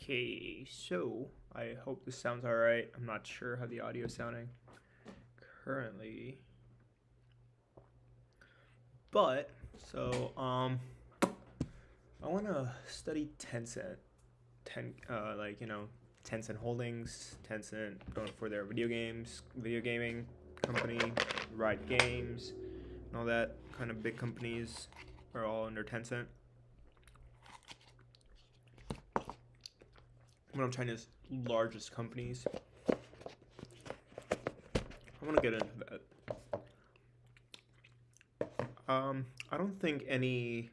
Okay, so I hope this sounds alright. I'm not sure how the audio is sounding currently. But, I want to study Tencent. Tencent Holdings, Tencent going for their video gaming company, Riot Games, and all that kind of big companies are all under Tencent. One of China's largest companies. I want to get into that. I don't think any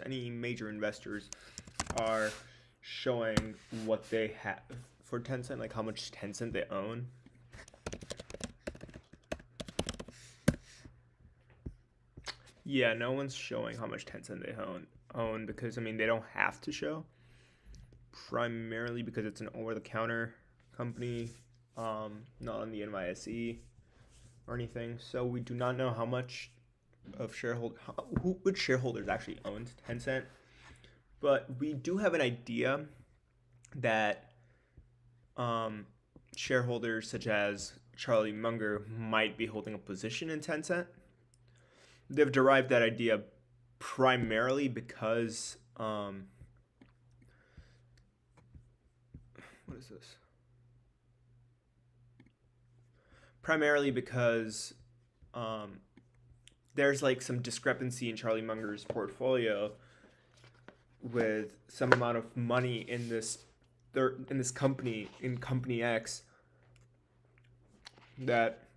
any major investors are showing what they have for Tencent, like how much Tencent they own. Yeah, no one's showing how much Tencent they own because, they don't have to show. Primarily because it's an over-the-counter company, not on the NYSE or anything. So we do not know how much of which shareholders actually owns Tencent. But we do have an idea that shareholders such as Charlie Munger might be holding a position in Tencent. They've derived that idea primarily because what is this? Primarily because there's like some discrepancy in Charlie Munger's portfolio with some amount of money in this company, in Company X, that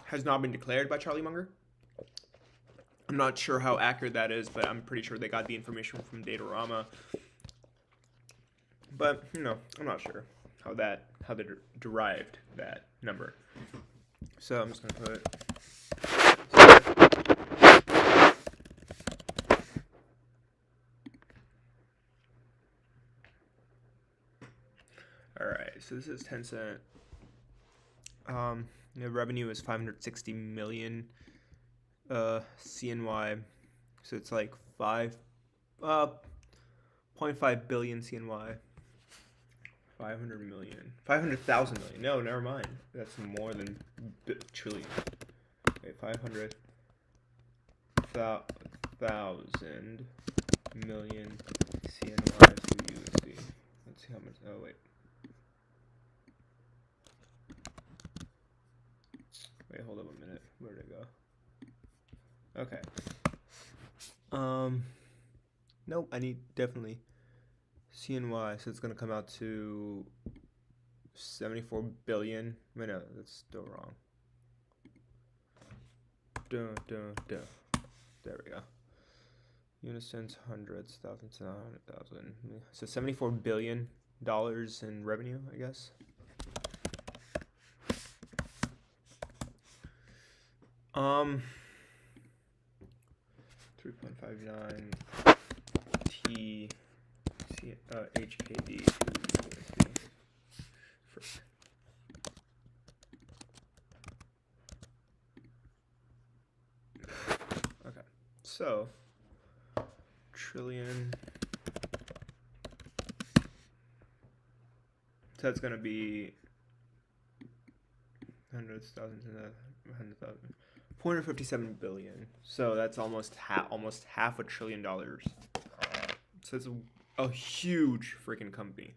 has not been declared by Charlie Munger. I'm not sure how accurate that is, but I'm pretty sure they got the information from Datarama. But, I'm not sure how they derived that number. So I'm just going to put... Alright, so this is Tencent. The revenue is 560 million CNY. So it's like 0.5 billion CNY. 500,000 million. No, never mind. That's more than trillion. Okay, 500,000 million CNY to USD. Let's see how much. Oh, wait. Wait, hold up a minute. Where did it go? Okay. Nope, I need definitely CNY, so it's gonna come out to 74 billion. Wait, no, that's still wrong. There we go. Unisons, hundreds, thousands, 100,000. So $74 billion in revenue, I guess. Um, 3.59 HKD to USD. Okay, so trillion. So that's gonna be hundreds, thousands, and 100,000. 457 billion. So that's almost half $1 trillion. So it's a huge freaking company.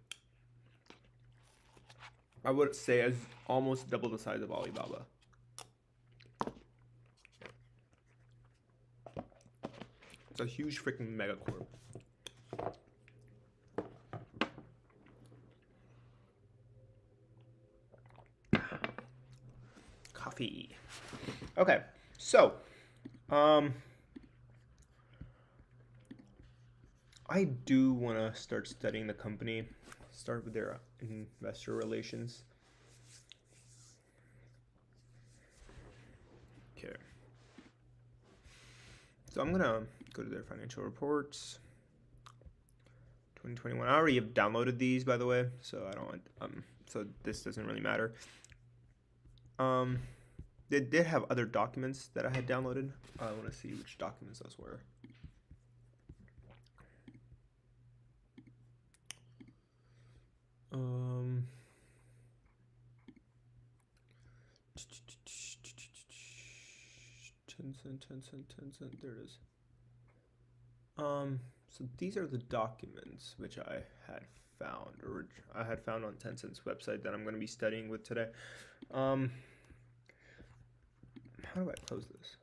I would say it's almost double the size of Alibaba. It's a huge freaking megacorp. Coffee. Okay, so I do want to start studying the company, start with their investor relations. Okay. So I'm going to go to their financial reports. 2021. I already have downloaded these, by the way, so I don't so this doesn't really matter. They did have other documents that I had downloaded. I want to see which documents those were. Tencent, there it is. So these are the documents which I had found, or I had found on Tencent's website that I'm going to be studying with today. How do I close this?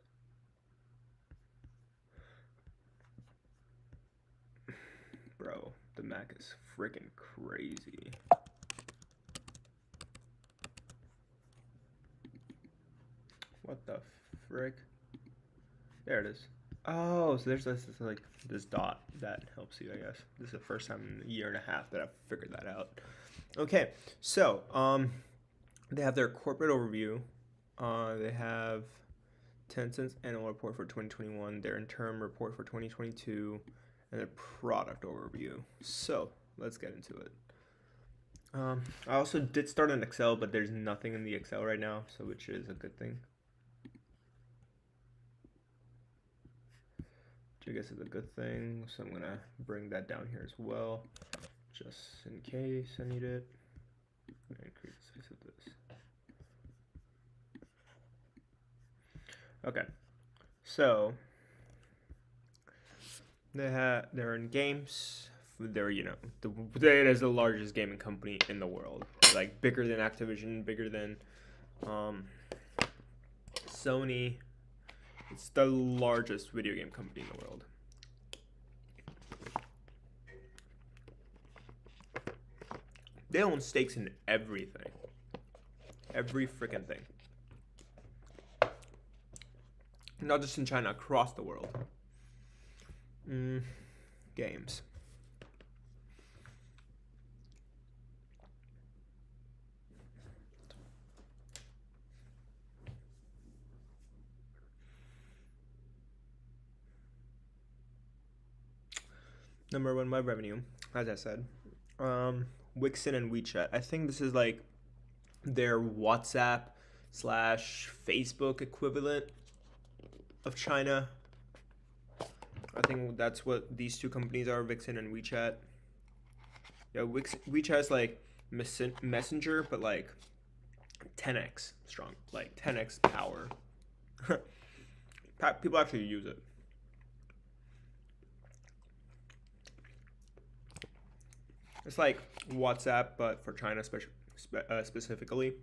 Bro, the Mac is freaking crazy. What the frick? There it is. Oh, so there's this like this dot that helps you, I guess. This is the first time in a year and a half that I've figured that out. Okay, so they have their corporate overview. They have Tencent's annual report for 2021, their interim report for 2022, and their product overview. So let's get into it. I also did start in Excel, but there's nothing in the Excel right now, so which is a good thing. Which I guess is a good thing. So I'm gonna bring that down here as well, just in case I need it. I'm gonna increase the size of this. Okay, so they're in games. They're it is the largest gaming company in the world, like bigger than Activision, bigger than Sony. It's the largest video game company in the world. They own stakes in everything, every freaking thing. Not just in China, across the world. Games. Number one by revenue, as I said. Wixen and WeChat. I think this is like their WhatsApp / Facebook equivalent of China. I think that's what these two companies are, Wixen and WeChat. Yeah, WeChat is like Messenger, but like 10x strong, like 10x power. People actually use it. It's like WhatsApp, but for China specifically.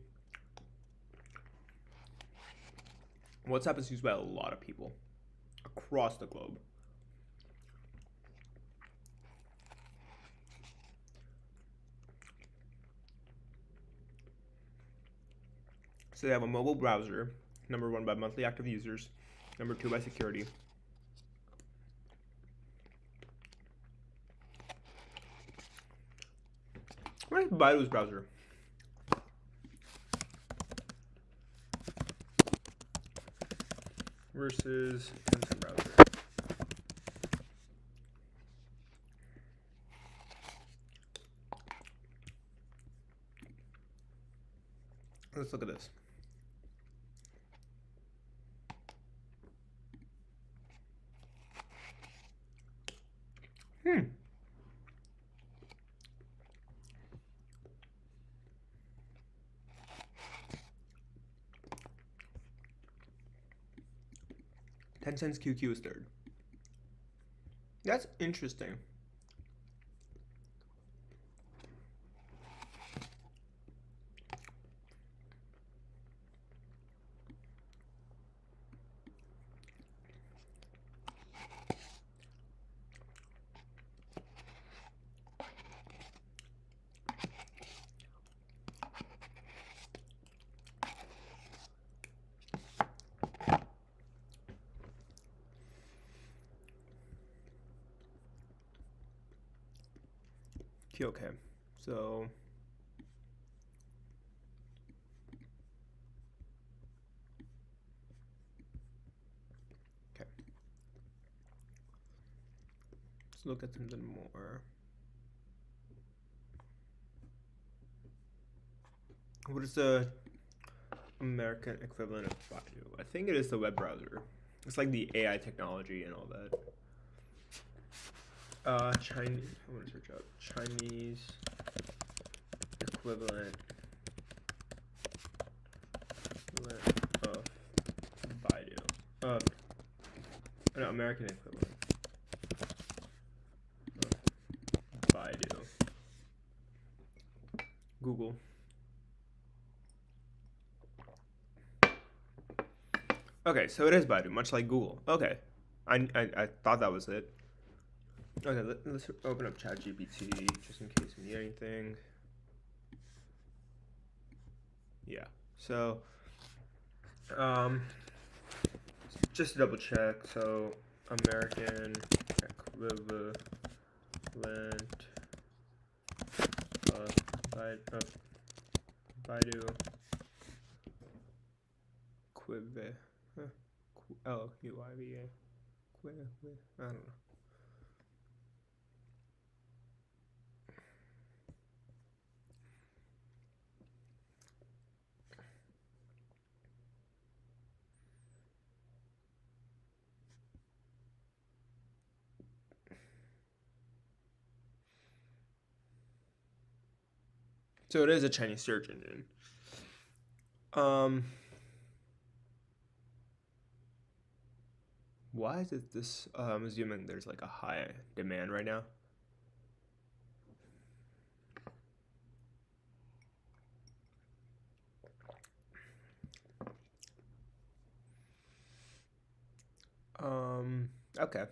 WhatsApp is used by a lot of people across the globe. So they have a mobile browser, number one by monthly active users, number two by security. What is Baidu's browser? Versus Tencent browser. Let's look at this. Tencent's QQ is third. That's interesting. Okay, so let's look at something more. What is the American equivalent of Baidu? I think it is the web browser. It's like the AI technology and all that. Chinese. I want to search out Chinese equivalent of Baidu. No, American equivalent of Baidu. Google. Okay, so it is Baidu, much like Google. Okay, I thought that was it. Okay, let's open up ChatGPT just in case we need anything. Yeah, so just to double check, so American equivalent of Baidu Quive. L-U-I-V-A. I don't know. So it is a Chinese search engine. Why is it this? I'm assuming there's like a high demand right now. Okay.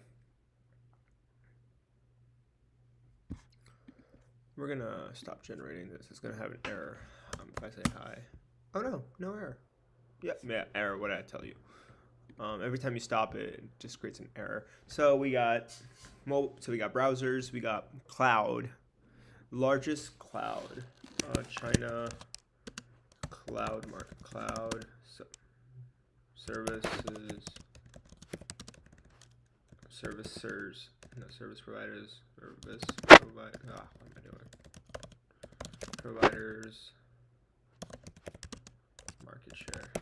We're gonna stop generating this. It's gonna have an error. If I say hi. Oh no, no error. Yeah, error. What did I tell you? Every time you stop it, it just creates an error. So we got so we got browsers, we got cloud, largest cloud, China cloud market, cloud services, service providers, what am I doing? Providers, market share.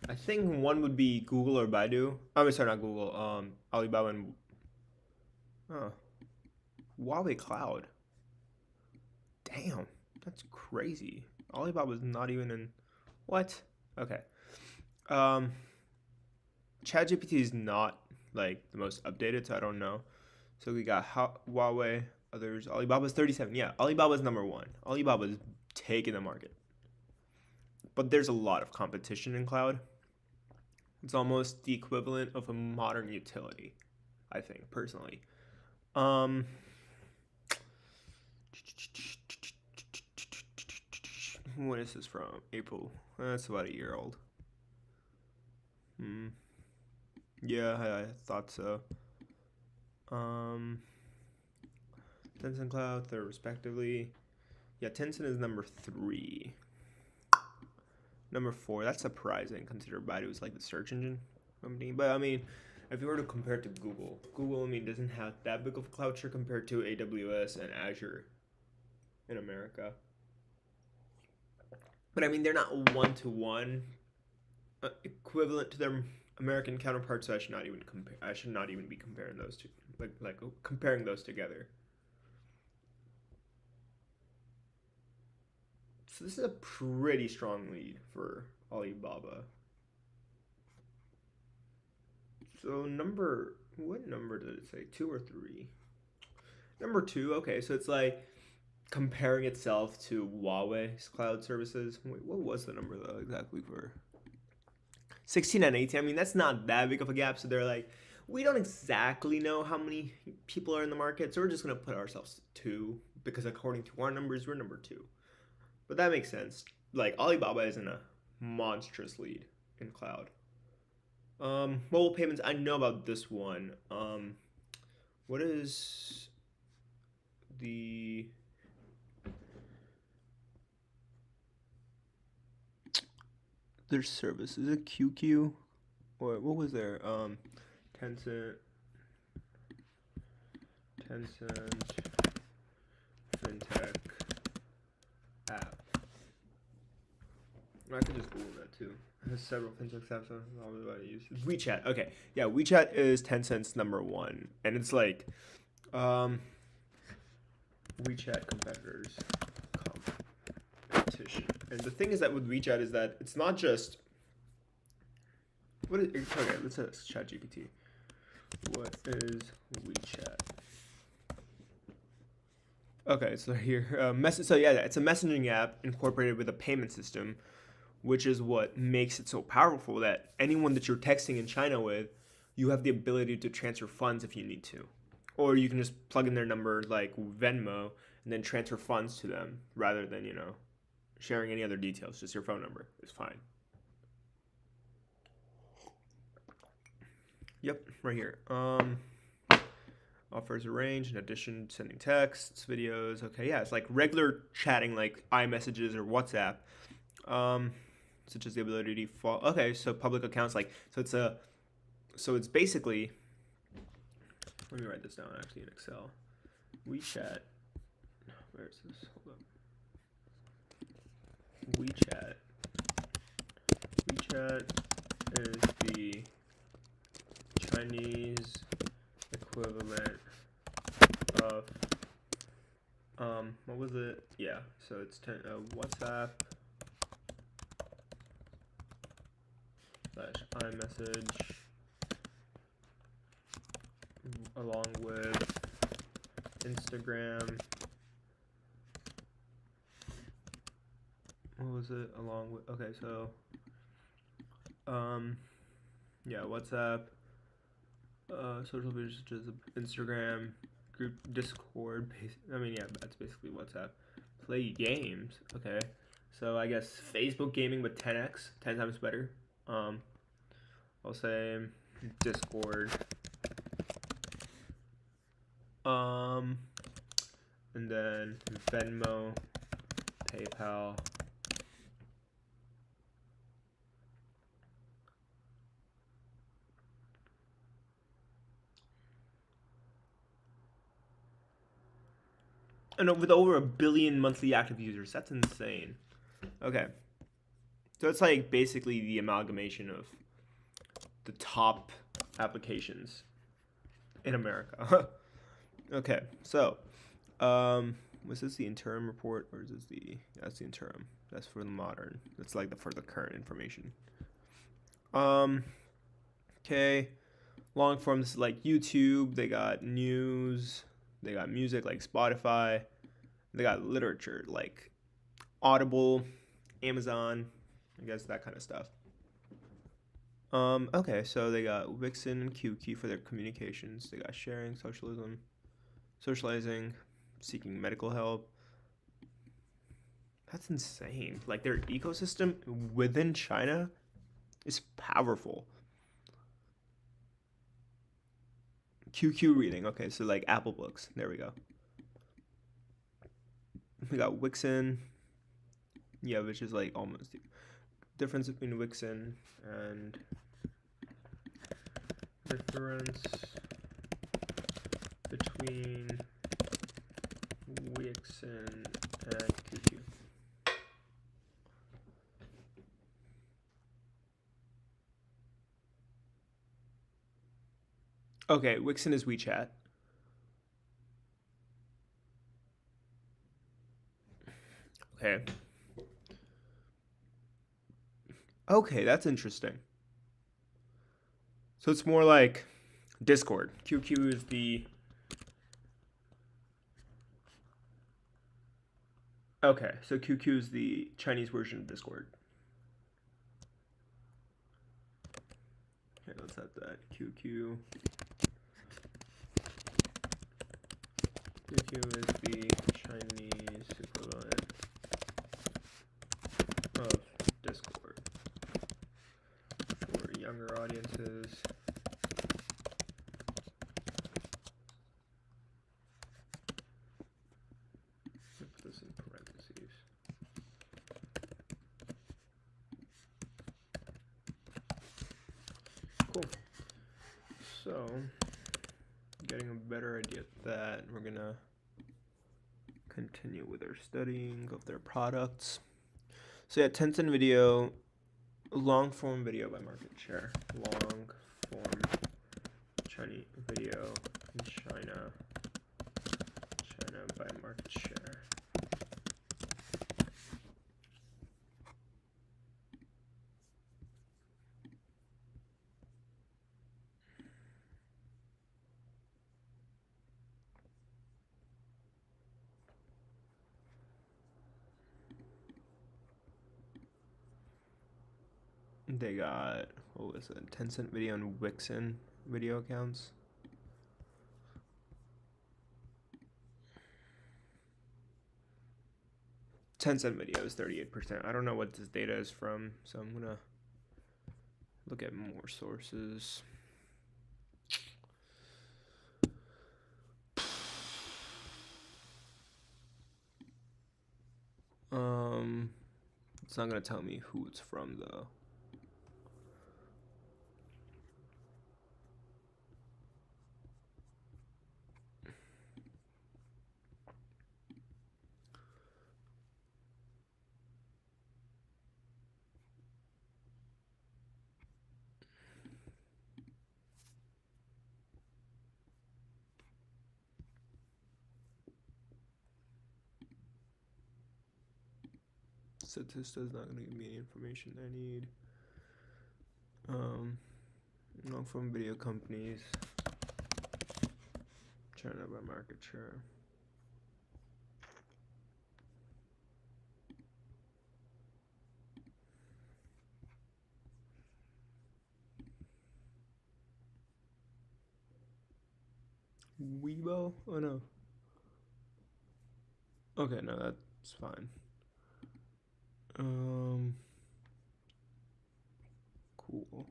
I think one would be Google or Baidu. I'm sorry, not Google. Alibaba and Huawei Cloud. Damn, that's crazy. Alibaba's not even in. What? Okay. ChatGPT is not like the most updated, so I don't know. So we got Huawei, others. Alibaba's 37. Yeah, Alibaba's number one. Alibaba's taking the market. But there's a lot of competition in cloud. It's almost the equivalent of a modern utility, I think, personally. When is this from? April. That's about a year old. Yeah, I thought so. Tencent Cloud, third respectively. Yeah, Tencent is number 3. Number 4, that's surprising considering Baidu is like the search engine company. But I mean, if you were to compare it to Google, I mean, doesn't have that big of a cloud share compared to AWS and Azure in America. But I mean, they're not one-to-one equivalent to their American counterparts, so I should not even be comparing those two, like comparing those together. So this is a pretty strong lead for Alibaba. So what number did it say? 2 or 3? Number 2. Okay, so it's like comparing itself to Huawei's cloud services. Wait, what was the number though exactly for 16 and 18? I mean, that's not that big of a gap. So they're like, we don't exactly know how many people are in the market, so we're just gonna put ourselves 2 because according to our numbers, we're number 2. But that makes sense. Like Alibaba is in a monstrous lead in cloud. Mobile payments, I know about this one. What is their service? Is it QQ? Or what was there? Tencent fintech app. I could just Google that too. It has several fintech apps on what I use. WeChat. Okay. Yeah, WeChat is Tencent's number 1. And it's like WeChat competitors. And the thing is that with WeChat is that it's not just okay, let's ask ChatGPT. What is WeChat? Okay, so here, so yeah, it's a messaging app incorporated with a payment system, which is what makes it so powerful that anyone that you're texting in China with, you have the ability to transfer funds if you need to. Or you can just plug in their number like Venmo and then transfer funds to them rather than, sharing any other details. Just your phone number is fine. Yep, right here. Offers a range in addition to sending texts, videos. Okay, yeah, it's like regular chatting like iMessages or WhatsApp. Such as the ability to follow. Okay, so public accounts so it's basically, let me write this down actually in Excel. WeChat. Where is this? Hold up. WeChat. WeChat is the Chinese equivalent of what was it? Yeah, so it's WhatsApp / iMessage along with Instagram. What was it? Along with, okay, so yeah, WhatsApp, social media such as Instagram, group, Discord. That's basically WhatsApp. Play games. Okay, so I guess Facebook gaming with 10 times better. I'll say Discord. And then Venmo, PayPal. And with over 1 billion monthly active users, that's insane. Okay, so it's like basically the amalgamation of the top applications in America. Okay, so was this the interim report or is this that's the interim? That's for the modern. That's like for the current information. Okay, long form. This is like YouTube. They got news. They got music like Spotify. They got literature like Audible, Amazon, I guess that kind of stuff. Okay, so they got Wixen and QQ for their communications. They got sharing, socializing, seeking medical help. That's insane. Like their ecosystem within China is powerful. QQ reading. Okay, so like Apple Books. There we go. We got Wixen. Yeah, which is like almost the difference between Wixen and difference between Wixen and QQ. Okay, Wixen is WeChat. Okay. Okay, that's interesting. So it's more like Discord. QQ is the... Okay, so QQ is the Chinese version of Discord. Okay, let's add that. QQ is the Chinese equivalent of Discord for younger audiences. Put this in parentheses. Cool. So, getting a better idea of that, we're gonna continue with our studying of their products. So yeah, Tencent video, long form video by market share. Long form Chinese video in China by market share. They got, what was it, Tencent Video and Wixen video accounts. Tencent Video is 38%. I don't know what this data is from, so I'm gonna look at more sources. It's not gonna tell me who it's from though. Statista is not gonna give me any information I need. Not from video companies. China by market share. Weibo? Oh no. Okay, no, that's fine. Cool.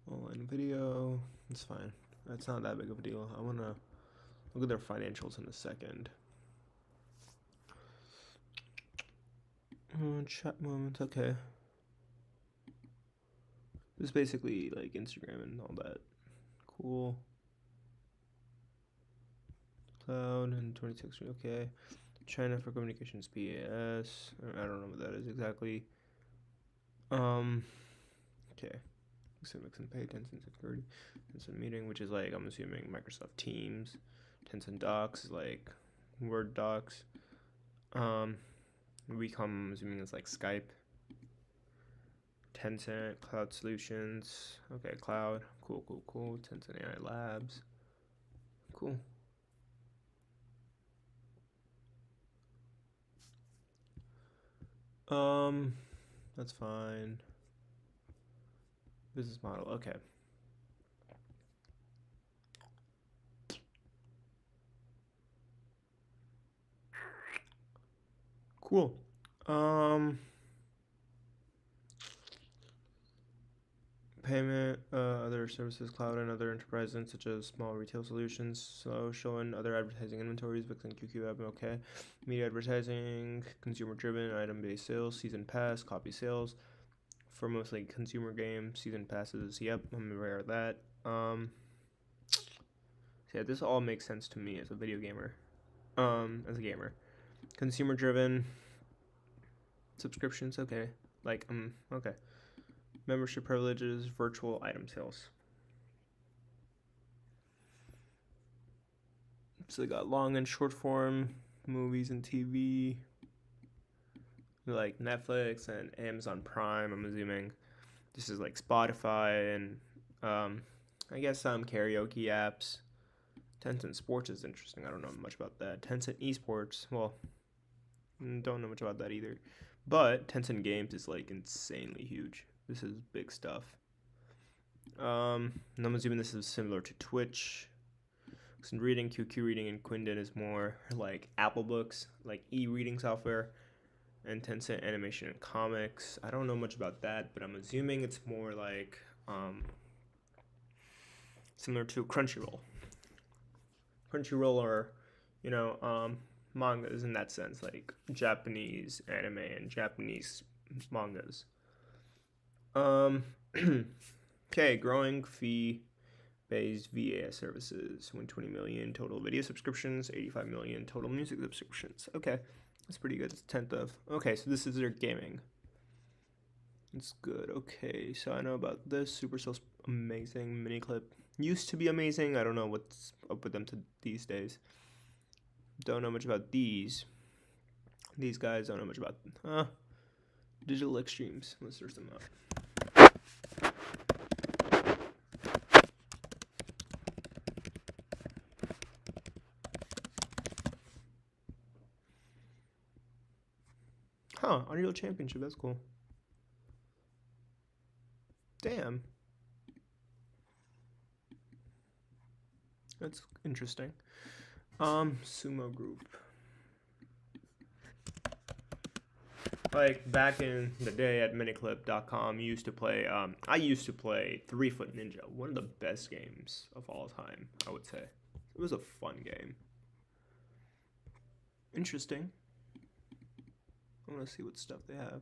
Online video. It's fine. That's not that big of a deal. I wanna look at their financials in a second. Chat moments. Okay. This is basically like Instagram and all that. Cool. Cloud and 26. Okay. China for communications PAS. I don't know what that is exactly. Okay. Mix and Pay, Tencent Security, Tencent Meeting, which is like, I'm assuming Microsoft Teams. Tencent Docs is like Word docs. WeCom, I'm assuming it's like Skype. Tencent Cloud Solutions. Okay, Cloud. Cool. Tencent AI Labs. Cool. That's fine. Business model. Okay. Cool. Payment, other services, cloud, and other enterprises such as small retail solutions, social and other advertising inventories, Vixen, QQ app, okay. Media advertising, consumer-driven, item-based sales, season pass, copy sales for mostly consumer games, season passes. Yep, I'm aware of that. So yeah, this all makes sense to me as a video gamer. As a gamer, consumer-driven subscriptions, okay. Like, okay. Membership privileges, virtual item sales. So they got long and short form movies and TV, like Netflix and Amazon Prime. I'm assuming this is like Spotify and I guess some karaoke apps. Tencent Sports is interesting. I don't know much about that. Tencent Esports, well, don't know much about that either. But Tencent Games is like insanely huge. This is big stuff. And I'm assuming this is similar to Twitch. Some reading, QQ reading, and Quinden is more like Apple Books, like e-reading software, and Tencent Animation and Comics. I don't know much about that, but I'm assuming it's more like similar to Crunchyroll. Crunchyroll are, mangas in that sense, like Japanese anime and Japanese mangas. Okay, growing fee-based VAS services. 120 million total video subscriptions, 85 million total music subscriptions. Okay, that's pretty good. It's a tenth of. Okay, so this is their gaming. It's good. Okay, so I know about this. Supercell's amazing. Miniclip used to be amazing. I don't know what's up with them these days. Don't know much about these. These guys don't know much about Digital Extremes. Let's search them out. Unreal Championship. That's cool. Damn. That's interesting. Sumo Group. Like back in the day at miniclip.com, I used to play 3-Foot Ninja, one of the best games of all time, I would say. It was a fun game. Interesting. I want to see what stuff they have.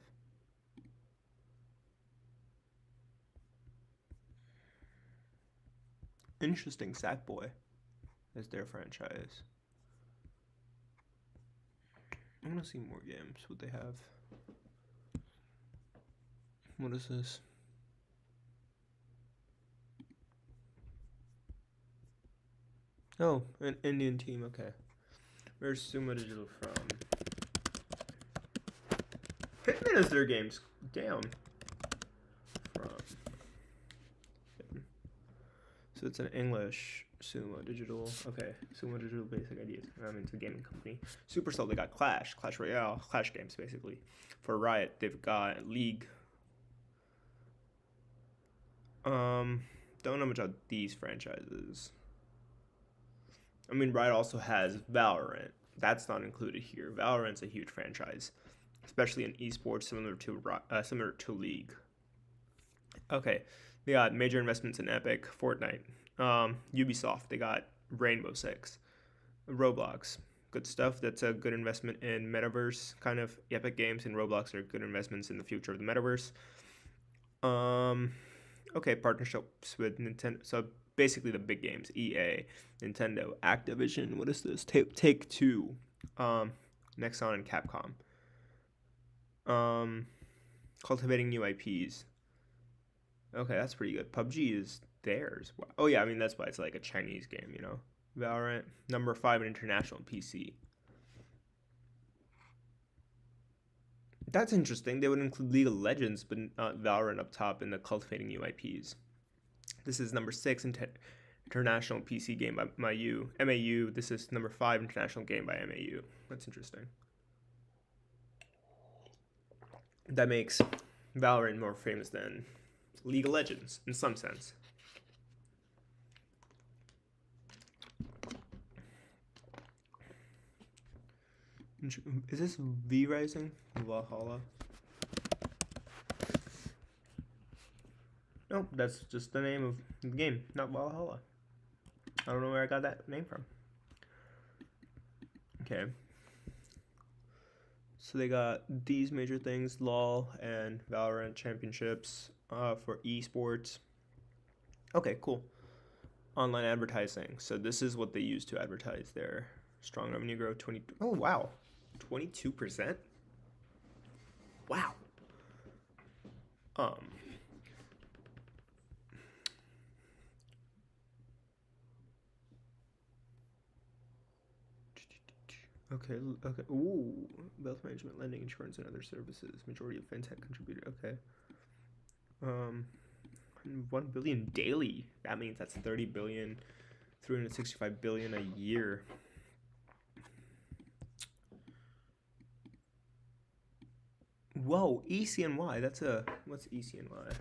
Interesting. Sackboy is their franchise. I want to see more games. What they have. What is this? Oh, an Indian team. Okay. Where's Sumo Digital from? Hitman is their games. Damn. From. So it's an English Sumo Digital. Okay. Sumo Digital Basic Ideas. It's a gaming company. Supercell, they got Clash Royale, Clash games basically. For Riot, they've got League. Don't know much about these franchises. I mean, Riot also has Valorant. That's not included here. Valorant's a huge franchise, especially in esports, similar to League. Okay, they got major investments in Epic, Fortnite, Ubisoft. They got Rainbow Six, Roblox. Good stuff. That's a good investment in metaverse kind of. Epic Games and Roblox are good investments in the future of the metaverse. Okay, partnerships with Nintendo. So basically the big games: EA, Nintendo, Activision. What is this? Take-Two, Nexon, and Capcom. Cultivating new IPs. Okay, that's pretty good. PUBG is theirs. Wow. Oh yeah, I mean that's why it's like a Chinese game, you know. Valorant, number 5 in international PC. That's interesting. They would include League of Legends, but not Valorant up top in the cultivating new IPs. This is number 6 international PC game by MAU. This is number 5 international game by MAU. That's interesting. That makes Valorant more famous than League of Legends in some sense. Is this V Rising? Valhalla? Nope, that's just the name of the game, not Valhalla. I don't know where I got that name from. Okay. So they got these major things, LoL and Valorant championships for esports. Okay, cool. Online advertising. So this is what they use to advertise their strong revenue growth. 22%? Wow. Okay. Ooh, wealth management, lending, insurance, and other services. Majority of fintech contributed. Okay. 1 billion daily. That means that's 30 billion, 365 billion a year. Whoa, ECNY. What's ECNY?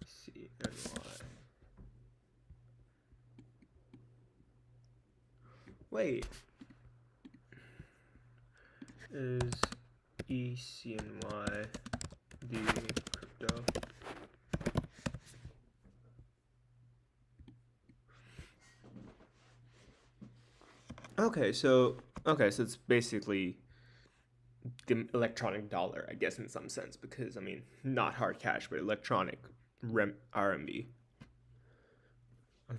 CNY. Wait. Is ECNY the crypto? Okay, so it's basically the electronic dollar, I guess, in some sense, because I mean, not hard cash, but electronic RMB.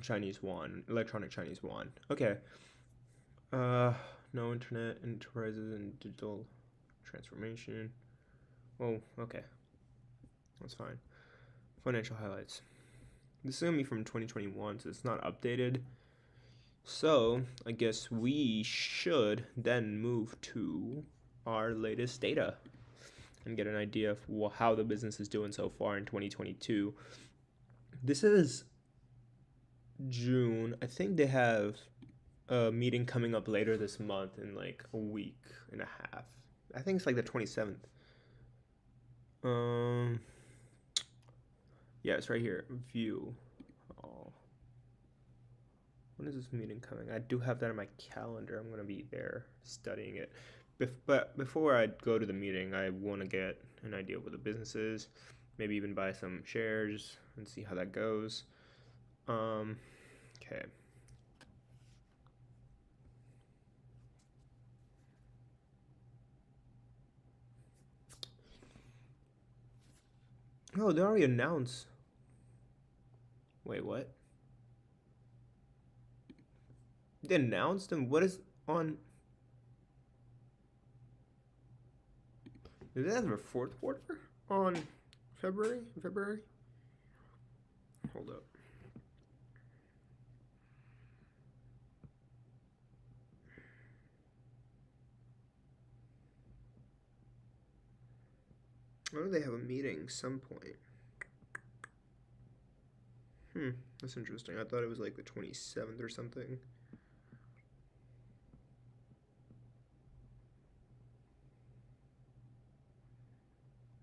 Chinese yuan, electronic Chinese yuan. Okay. No internet enterprises and digital transformation. Oh, okay. That's fine. Financial highlights. This is gonna be from 2021, so it's not updated. So I guess we should then move to our latest data and get an idea of how the business is doing so far in 2022. This is June. I think they have a meeting coming up later this month in like a week and a half. I think it's like the 27th. Yeah, it's right here. View. Oh. When is this meeting coming? I do have that in my calendar. I'm going to be there studying it. But before I go to the meeting, I want to get an idea of what the business is. Maybe even buy some shares and see how that goes. Okay. Oh, they already announced. Wait, what? They announced and what is on? Did they have a fourth quarter on February? February? Hold up. Why do they have a meeting some point? That's interesting. I thought it was like the 27th or something.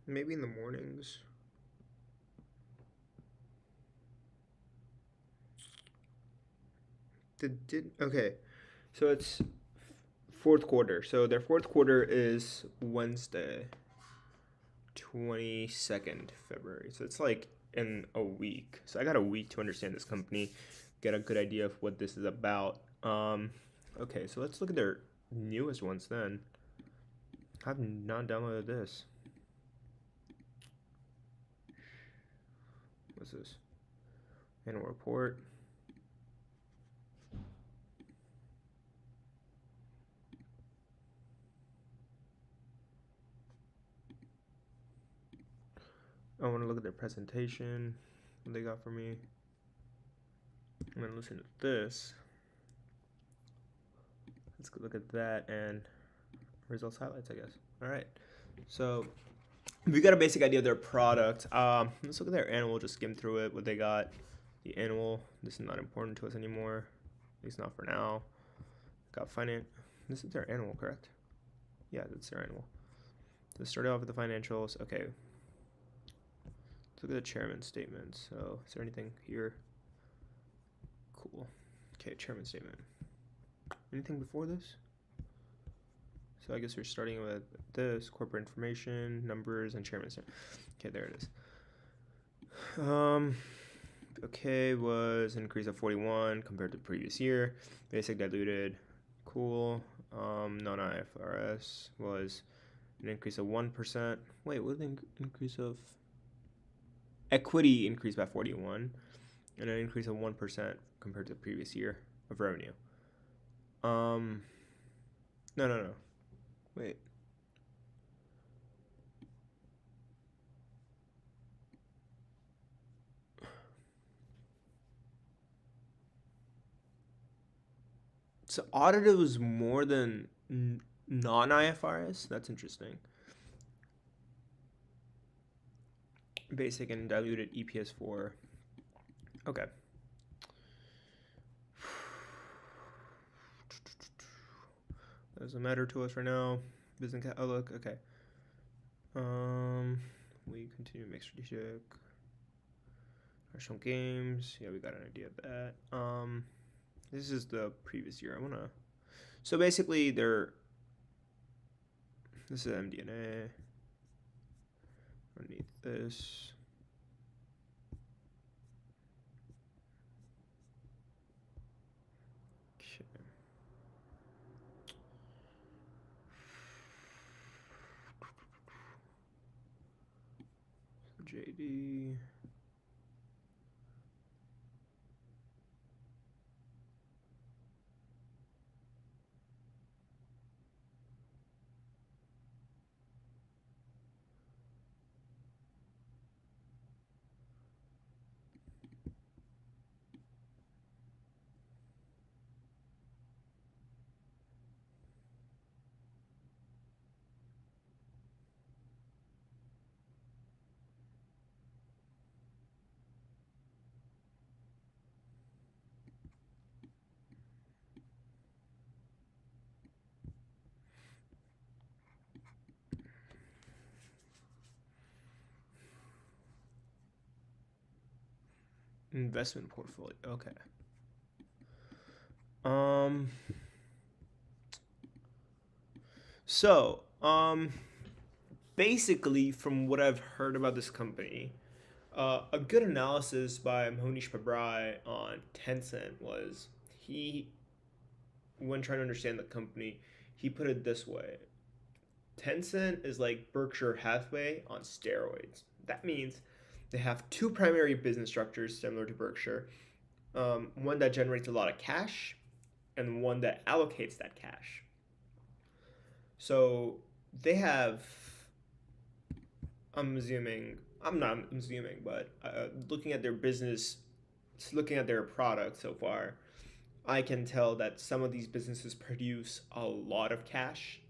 Maybe in the mornings. Okay, so it's fourth quarter. So their fourth quarter is Wednesday, 22nd February. So it's like in a week. So I got a week to understand this company, get a good idea of what this is about. Okay, so let's look at their newest ones then. I've not downloaded this. What's this? Annual report. I want to look at their presentation, what they got for me. I'm going to listen to this. Let's go look at that and results highlights, I guess. All right. So we got a basic idea of their product. Let's look at their annual, just skim through it, what they got. The annual, this is not important to us anymore, at least not for now. Got finance. This is their annual, correct? Yeah, that's their annual. So start off with the financials. Okay. Let's look at the chairman's statement. So is there anything here? Cool. Okay, chairman's statement. Anything before this? So I guess we're starting with this, corporate information, numbers, and chairman's statement. Okay, there it is. Okay, was an increase of 41 compared to the previous year. Basic diluted, cool. Non-IFRS was an increase of 1%. Wait, what was the increase of? Equity increased by 41, and an increase of 1% compared to the previous year of revenue. No. Wait. So audited was more than non-IFRS? That's interesting. Basic and diluted EPS 4. Okay. Doesn't matter to us right now. Business outlook. Okay. We continue to make strategic. Professional games. Yeah, we got an idea of that. This is the previous year. I wanna. So basically, this is MD&A. Underneath this. JD. Investment portfolio. Okay. Um. So, basically, from what I've heard about this company, a good analysis by Mohnish Pabrai on Tencent was he, when trying to understand the company, he put it this way: Tencent is like Berkshire Hathaway on steroids. That means they have two primary business structures similar to Berkshire, one that generates a lot of cash and one that allocates that cash. So they have, I'm not assuming, but looking at their business, looking at their product so far, I can tell that some of these businesses produce a lot of cash.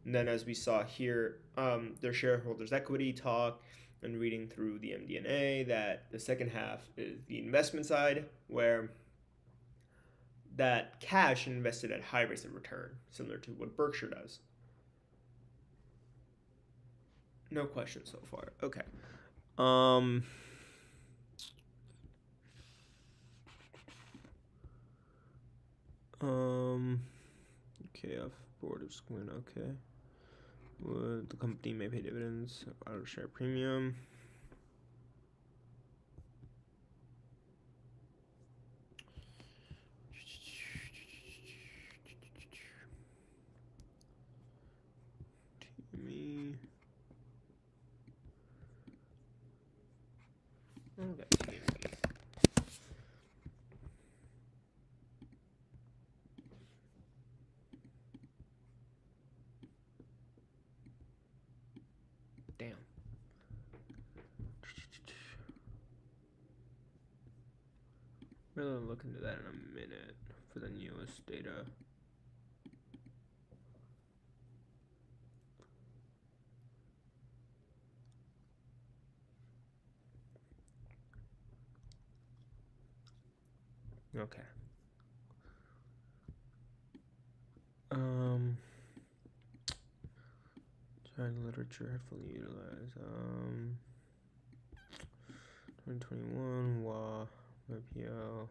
And then, as we saw here, their shareholders' equity talk and reading through the MD&A, that the second half is the investment side, where that cash invested at high rates of return, similar to what Berkshire does. No questions so far. Okay. Um. Okay. Board of Squint. Okay. Would the company may pay dividends out of share premium? Me. Okay. Damn. We'll look into that in a minute for the newest data. Okay. China literature heavily utilized. 2021 WA IPO.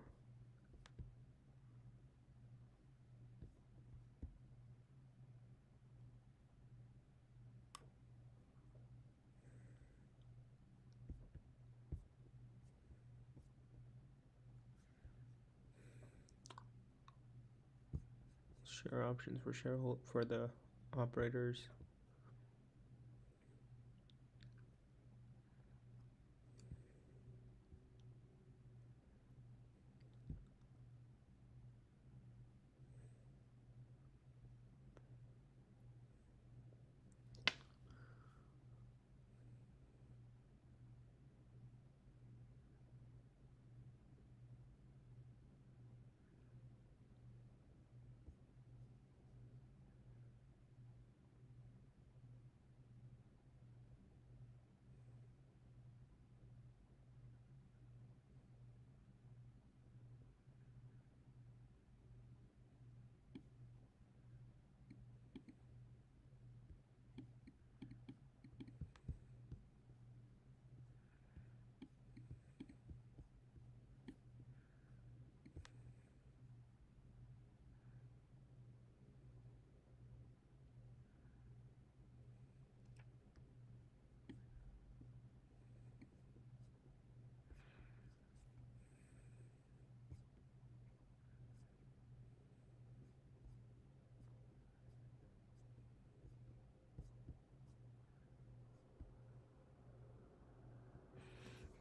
Share options for the operators.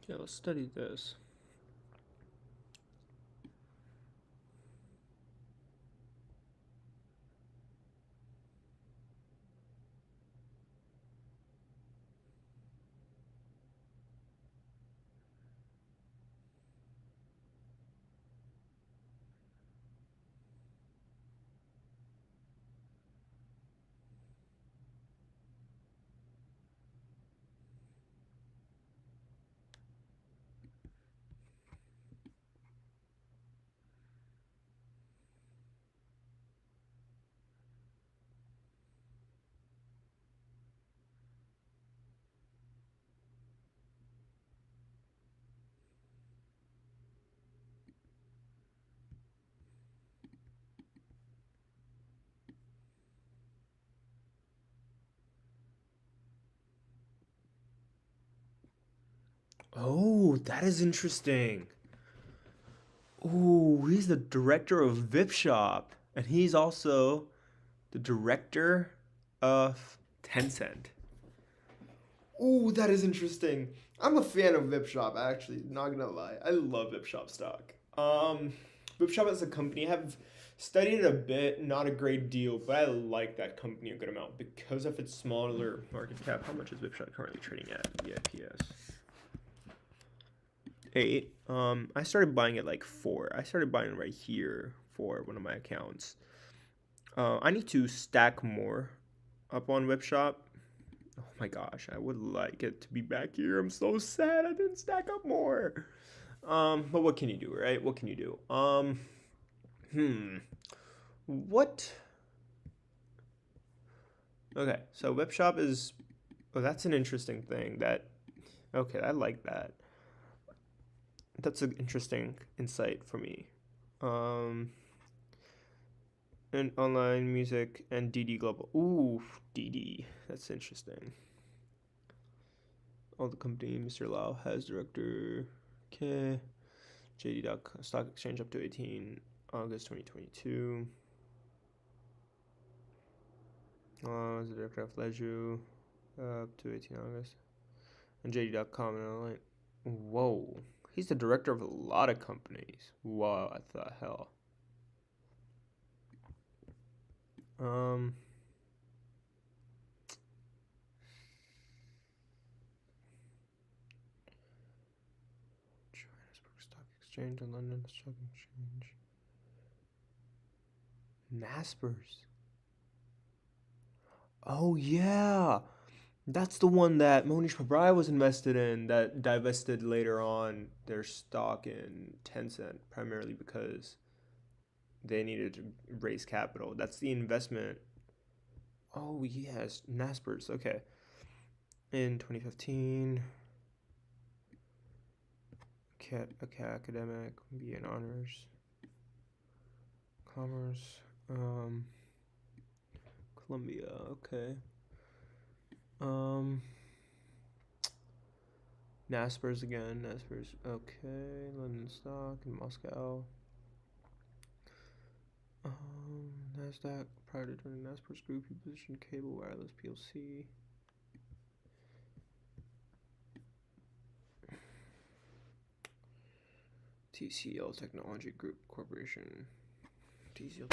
Okay, let's study this. Oh, that is interesting. Oh, he's the director of VIP Shop, and he's also the director of Tencent. Ooh, that is interesting. I'm a fan of VIP Shop, actually. Not gonna lie, I love VIP Shop stock. VIP Shop as a company, I have studied it a bit, not a great deal, but I like that company a good amount because of its smaller market cap. How much is VIP Shop currently trading at? VIPS 8. I started buying it like 4. I started buying it right here for one of my accounts. I need to stack more up on VIP Shop. Oh my gosh, I would like it to be back here. I'm so sad I didn't stack up more. But what can you do, right? What can you do? What? Okay, so web shop is. Oh, that's an interesting thing. Okay, I like that. That's an interesting insight for me. Um, and online music and DD Global. Ooh, DD. That's interesting. All the company, Mr. Lau has director. Okay. JD Stock Exchange up to 18 August 2022. As the director of Leju up to 18 August. And JD.com and online. Whoa. He's the director of a lot of companies. Wow, what the hell? Johannesburg Stock Exchange and London Stock Exchange. Naspers. Oh yeah, that's the one that Monish Pabrai was invested in that divested later on their stock in Tencent, primarily because they needed to raise capital. That's the investment. Oh yes, Naspers. Okay, in 2015. Okay, academic, BA in honors, commerce, Columbia. Okay. Um, Naspers again. Naspers. Okay. London stock in Moscow. Nasdaq. Prior to joining Naspers Group, he positioned Cable Wireless PLC. TCL Technology Group Corporation. TCL.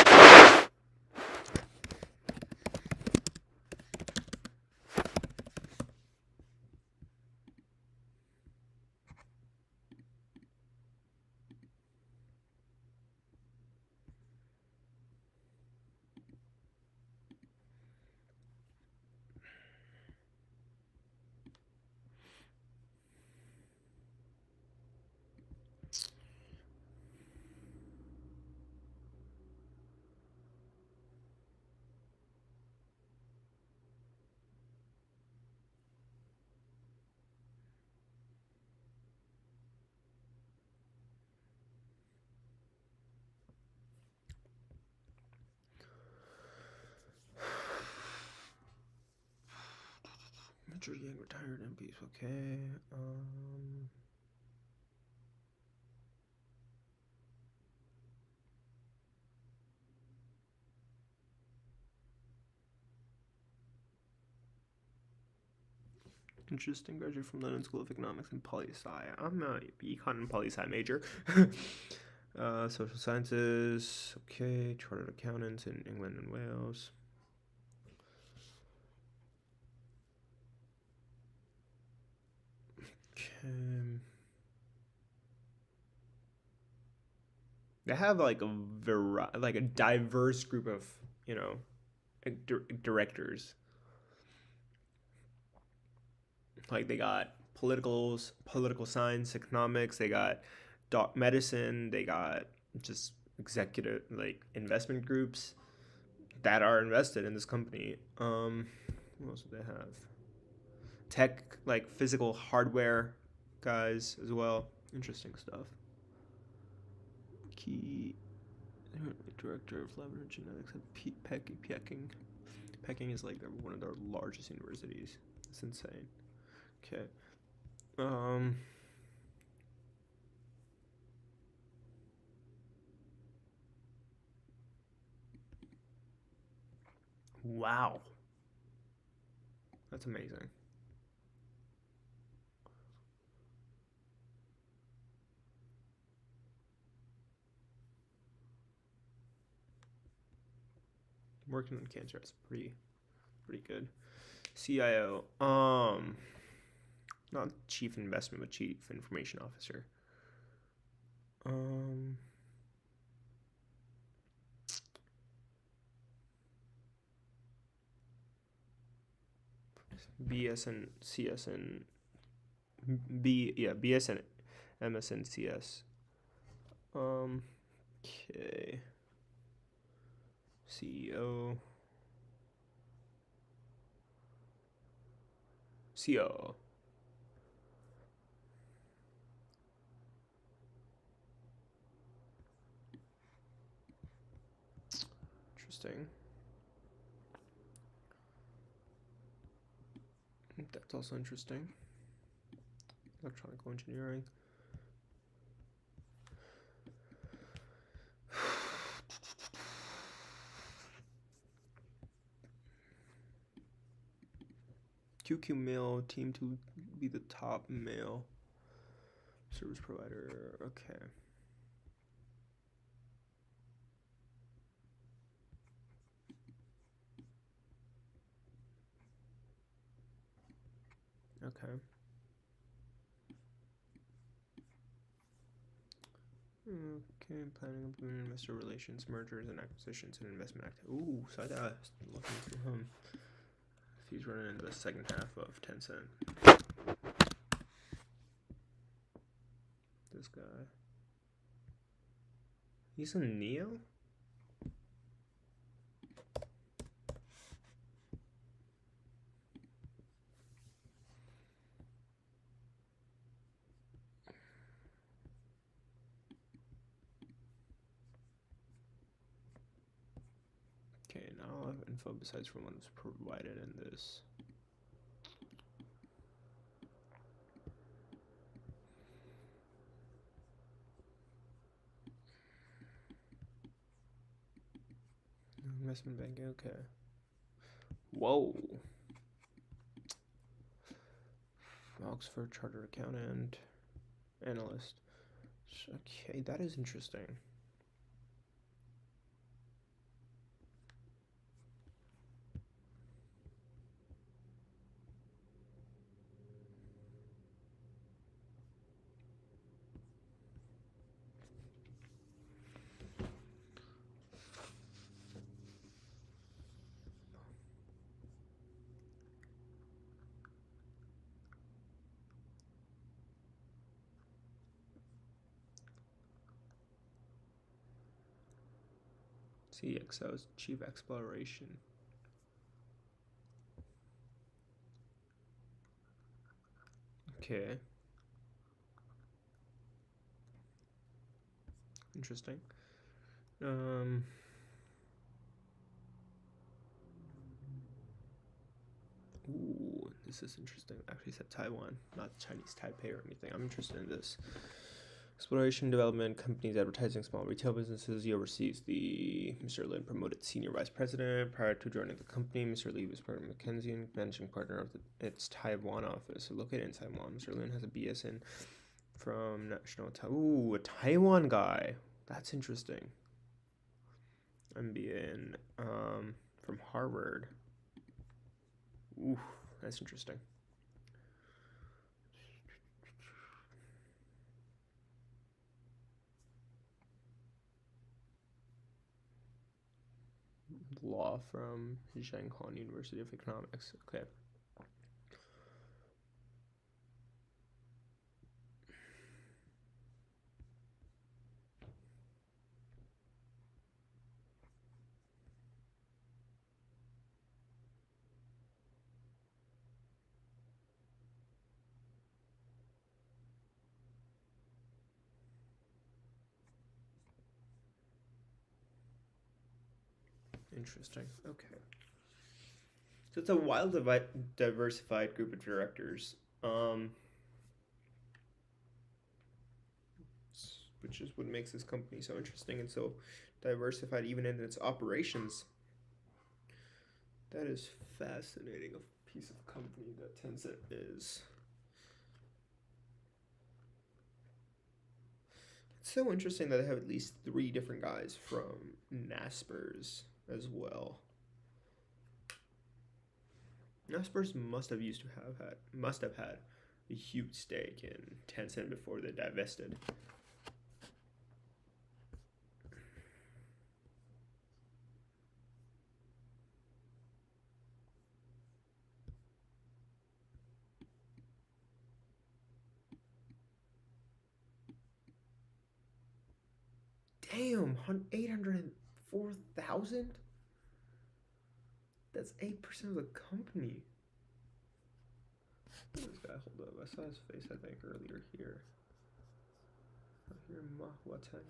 Major Yang retired MPs. Okay. Interesting. Graduated from London School of Economics and Poli-Sci. I'm a econ and Poli-Sci major. Social sciences. Okay. Chartered accountants in England and Wales. Okay. They have like a diverse group of directors. Like they got political science, economics. They got medicine. They got just executive like investment groups that are invested in this company. What else do they have? Tech, like physical hardware guys as well. Interesting stuff. Key director of laboratory genetics at Peking. Peking is like one of their largest universities. It's insane. Okay. Wow. That's amazing. Working on cancer, that's pretty good. CIO. Not chief investment, but chief information officer. BS and CS and BS and MS and CS. Okay. CEO. COO. Interesting. That's also interesting. Electronic engineering. QQ Mail, team to be the top mail service provider. Okay. Okay. Okay, planning of investor relations, mergers and acquisitions, and investment activity. Ooh, so I was looking through him. If he's running into the second half of Tencent. This guy. He's a Neo? Okay, now I'll have info besides from what was provided in this. Investment banking, okay. Whoa. Oxford Chartered Accountant, analyst. Okay, that is interesting. CXO's Chief Exploration. Okay. Interesting. Ooh, this is interesting. Actually said Taiwan, not Chinese Taipei or anything. I'm interested in this. Exploration development companies advertising small retail businesses. He oversees the Mr. Lin promoted senior vice president. Prior to joining the company, Mr. Lee was part of McKinsey and managing partner of its Taiwan office. So located in Taiwan, Mr. Lin has a BS in from National Ooh, a Taiwan guy. That's interesting. MBA in from Harvard. Ooh, that's interesting. Law from Zhenghan University of Economics. Okay. Interesting. Okay. So it's a wild diversified group of directors, which is what makes this company so interesting and so diversified, even in its operations. That is fascinating. A piece of company that Tencent is. It's so interesting that they have at least 3 different guys from Naspers as well. Naspers must have had a huge stake in Tencent before they divested. Damn, 804,000? That's 8% of the company. Who's this guy? Hold up. I saw his face, I think, earlier here. Here, Mahwatan.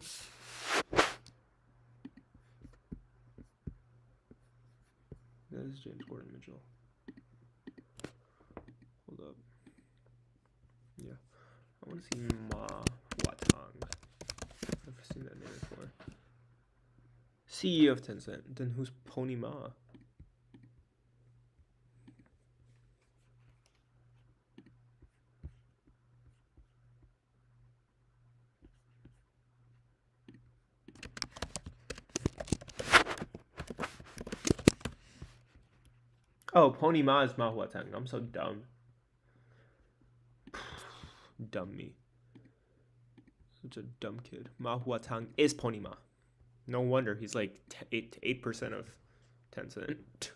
That is James Gordon Mitchell. Hold up. Yeah. I want to see Mahwatang. I've seen that name before. CEO of Tencent. Then who's Pony Ma? Oh, Pony Ma is Mahwatang. I'm so dumb. Dumb me. Such a dumb kid. Mahwatang is Pony Ma. No wonder he's like 8% of Tencent.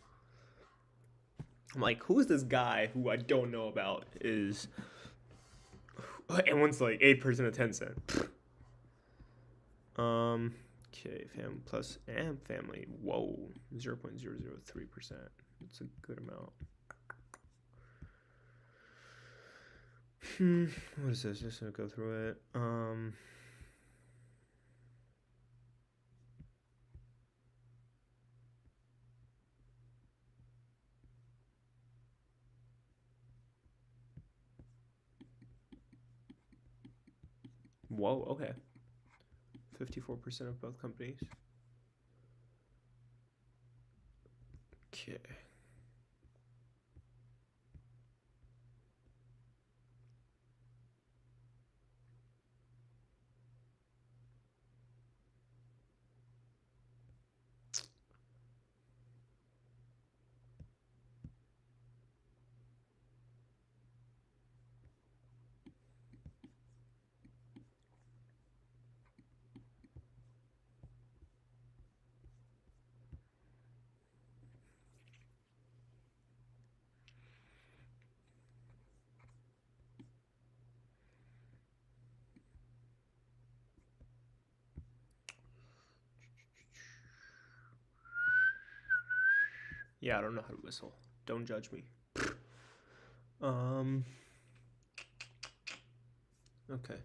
I'm like, who's this guy who I don't know about is... And one's like 8% of Tencent. Okay, family plus and family. Whoa, 0.003%. That's a good amount. What is this? Just gonna go through it. Whoa, okay. 54% of both companies. Okay. Yeah, I don't know how to whistle. Don't judge me. Okay.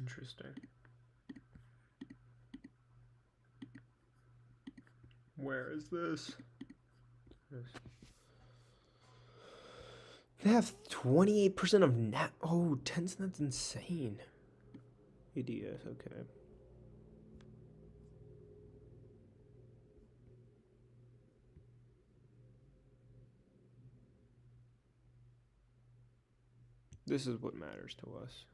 Interesting. Where is this? They have 28% of net. Oh, Tencent, that's insane. ADS, okay. This is what matters to us.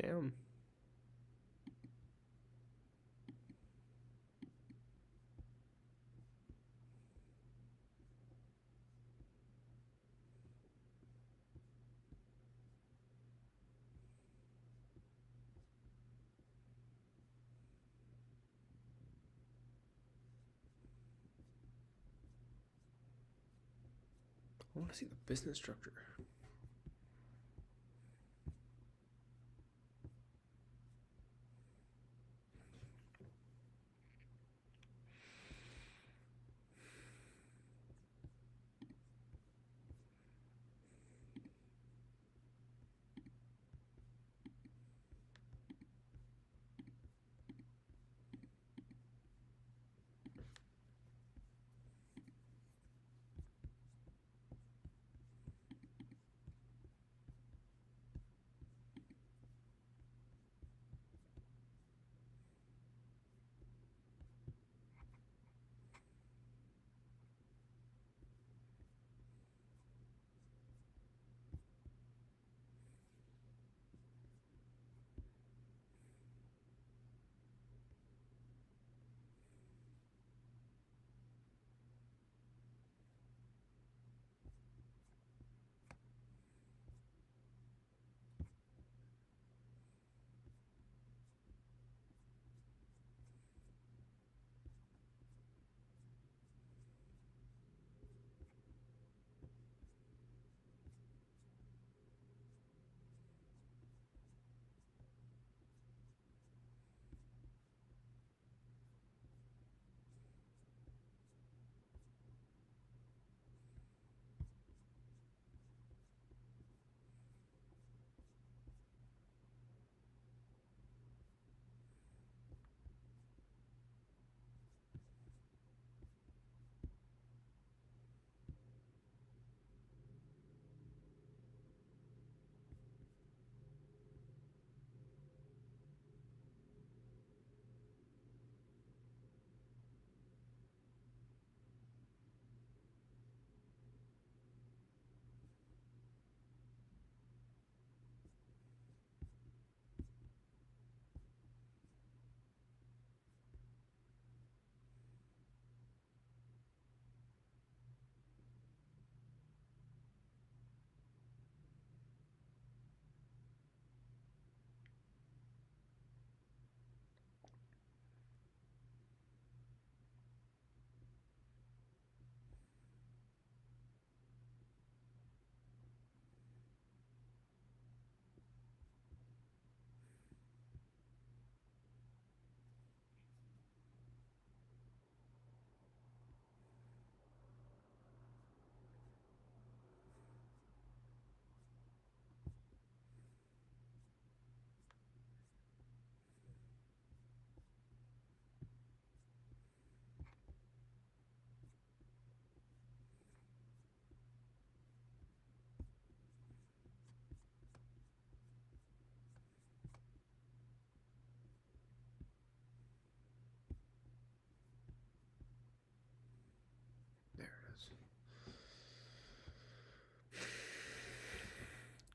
Damn. I want to see the business structure.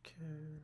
Okay.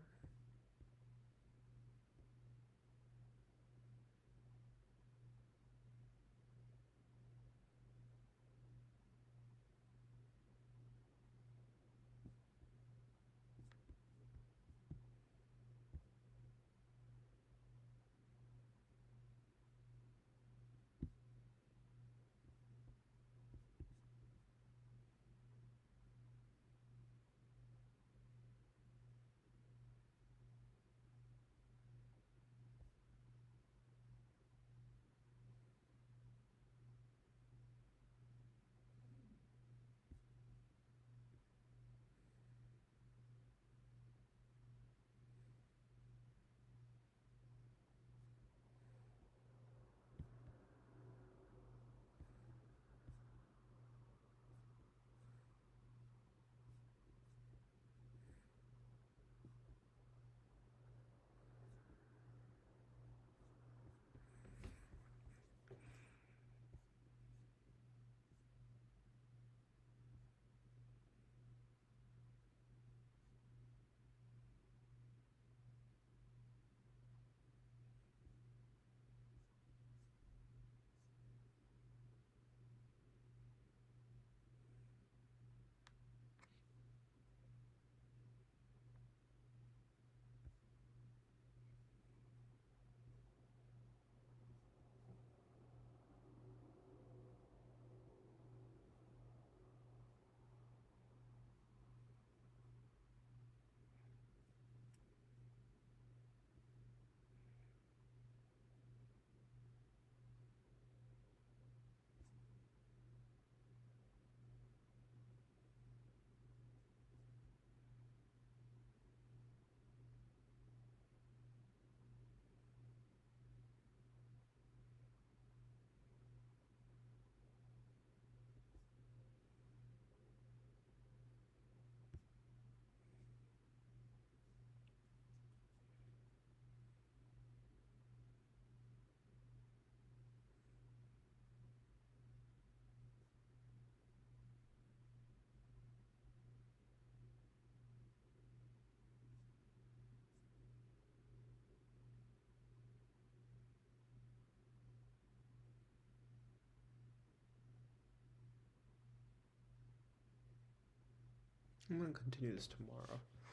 I'm gonna continue this tomorrow.